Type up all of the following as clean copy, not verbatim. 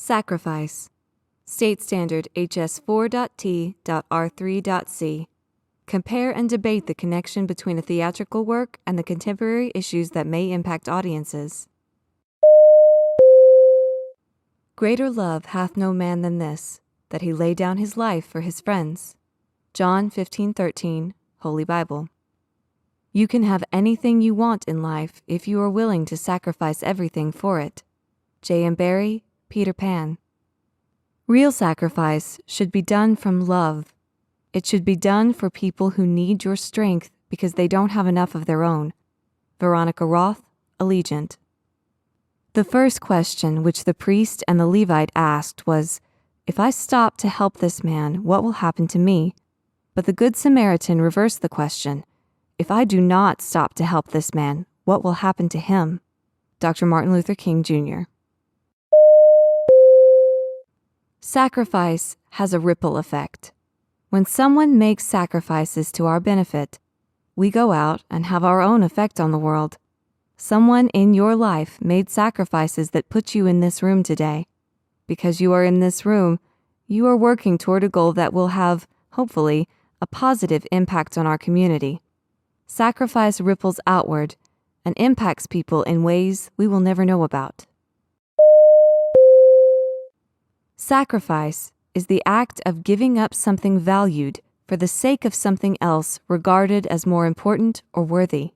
Sacrifice. State Standard HS4.T.R3.C. Compare and debate the connection between a theatrical work and the contemporary issues that may impact audiences. Greater love hath no man than this, that he lay down his life for his friends. John 15:13, Holy Bible. You can have anything you want in life if you are willing to sacrifice everything for it. J. M. Barrie, Peter Pan. Real sacrifice should be done from love. It should be done for people who need your strength because they don't have enough of their own. Veronica Roth, Allegiant. The first question which the priest and the Levite asked was, "If I stop to help this man, what will happen to me?" But the Good Samaritan reversed the question, "If I do not stop to help this man, what will happen to him?" Dr. Martin Luther King, Jr. Sacrifice has a ripple effect. When someone makes sacrifices to our benefit, we go out and have our own effect on the world. Someone in your life made sacrifices that put you in this room today. Because you are in this room, you are working toward a goal that will have, hopefully, a positive impact on our community. Sacrifice ripples outward and impacts people in ways we will never know about. Sacrifice is the act of giving up something valued for the sake of something else regarded as more important or worthy.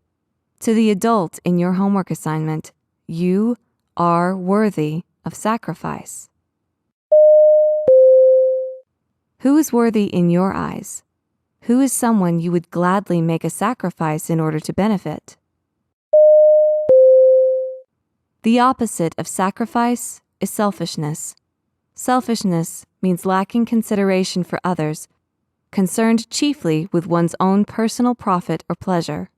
To the adult in your homework assignment, you are worthy of sacrifice. Who is worthy in your eyes? Who is someone you would gladly make a sacrifice in order to benefit? The opposite of sacrifice is selfishness. Selfishness means lacking consideration for others, concerned chiefly with one's own personal profit or pleasure.